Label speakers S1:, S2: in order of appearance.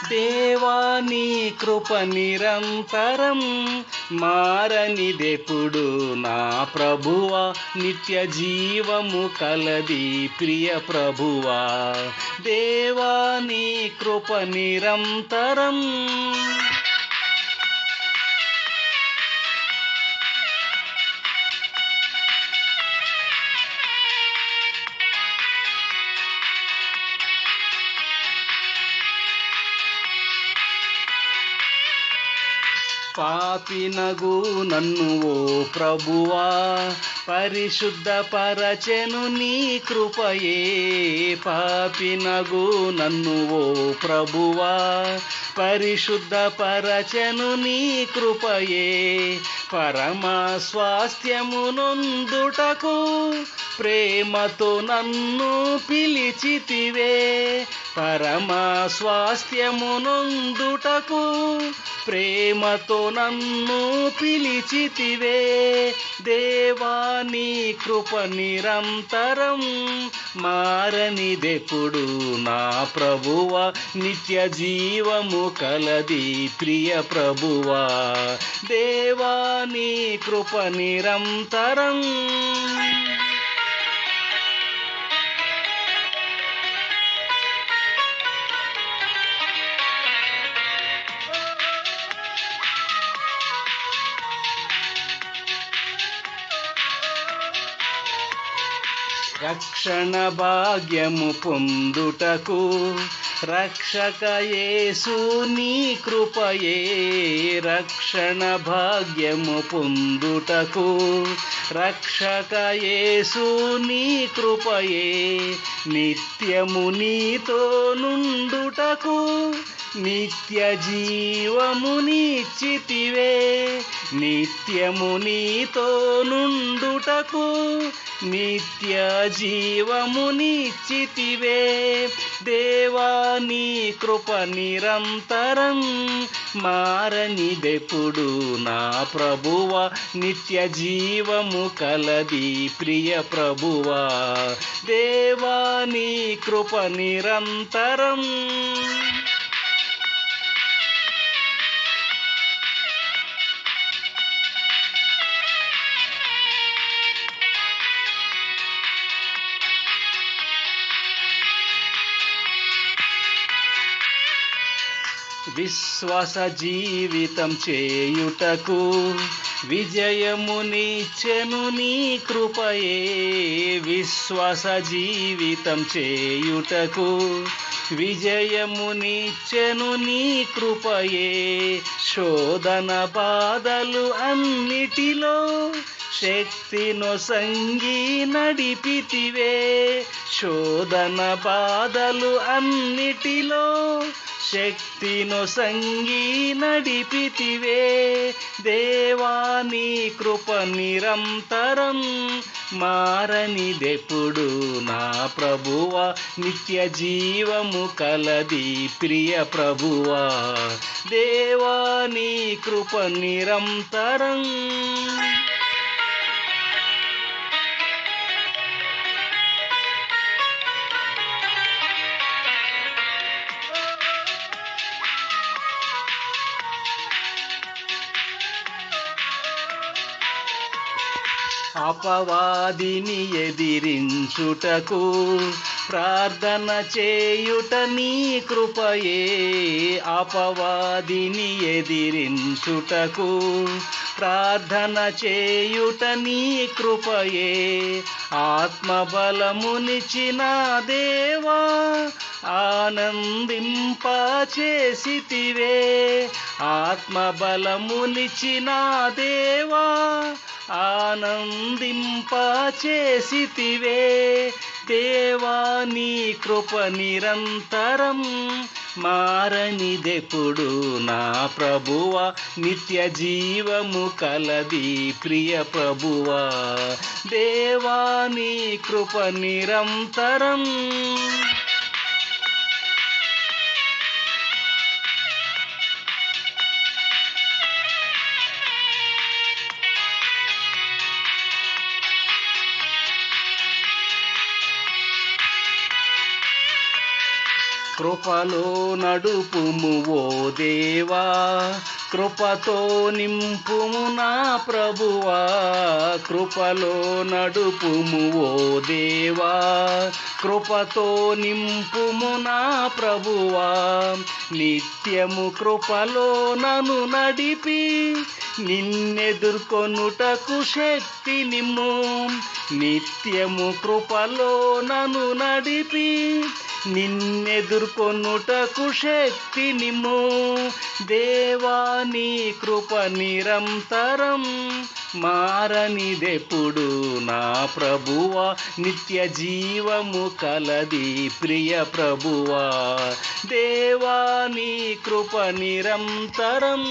S1: దేవా నీ కృప నిరంతరం మారనిదెప్పుడు నా ప్రభువా, నిత్య జీవము కలది ప్రియ ప్రభువా. దేవా నీ కృప నిరంతరం పాపినగు నన్ను ఓ ప్రభువా పరిశుద్ధపరచెను నీ కృపయే. పాపినగు నన్ను ఓ ప్రభువా పరిశుద్ధపరచెను నీ కృపయే. పరమ స్వాస్థ్యమునొందుటకు ప్రేమతో నన్ను పిలిచితివే. పరమ స్వాస్థ్యమునొందుటకు ప్రేమతో నన్ను పిలిచితివే. దేవా నీ కృప నిరంతరం మారనిదెప్పుడు నా ప్రభువా, నిత్య జీవము కలది ప్రియ ప్రభువా. దేవా నీ కృప నిరంతరం రక్షణ భాగ్యము పొందుటకు రక్షక యేసు నీ కృపయే. రక్షణ భాగ్యము పొందుటకు రక్షక యేసు నీ కృపయే. నిత్యము నీతో నుండుటకు నిత్య జీవమునిచ్చితివే. నిత్యము నీతో నుండుటకు నిత్య జీవమునిచ్చితివే. దేవా నీ కృప నిరంతరం మారనిదెప్పుడు నా ప్రభువా, నిత్య జీవము కలది ప్రియ ప్రభువా. దేవా నీ కృప నిరంతరం విశ్వాస జీవితం చేయుటకు విజయమునిచ్చెను నీ కృపయే. విశ్వాస జీవితం చేయుటకు విజయమునిచ్చెను నీ కృపయే. శోధన బాధలు అన్నిటిలో శక్తినొసంగి నడిపితివే. శోధన బాధలు అన్నిటిలో శక్తినొసంగి నడిపితివే. దేవా నీ కృప నిరంతరం మారనిదెప్పుడు నా ప్రభువా, నిత్య జీవము కలది ప్రియ ప్రభువా. దేవా నీ కృప నిరంతరం అపవాదిని ఎదిరించుటకు ప్రార్థన చేయుట నీ కృపయే. అపవాదిని ఎదిరించుటకు ప్రార్థన చేయుట నీ కృపయే. ఆత్మబలమునిచిన దేవా ఆనందింపచేసితివే. ఆత్మబలమునిచిన దేవా ఆనందింపచేసితివే. దేవా నీ కృప నిరంతరం మారనిదెప్పుడు నా ప్రభువా, నిత్య జీవము కలది ప్రియ ప్రభువా. దేవా నీ కృప నిరంతరం కృపలో నడుపుము ఓ దేవా, కృపతో నింపుము నా ప్రభువా, కృపలో నడుపుము ఓ దేవా, కృపతో నింపుము నా ప్రభువా, నిత్యము కృపలో నన్ను నడిపి నిన్నెదుర్కొనుటకు శక్తి నిమ్ము, నిత్యము కృపలో నన్ను నడిపి నిన్నెదుర్కొనుటకు శక్తి నిమ్ము, దేవా నీ కృప నిరంతరం మారనిదెప్పుడు నా ప్రభువా, నిత్య జీవము కలది ప్రియ ప్రభువా, దేవా నీ కృప నిరంతరం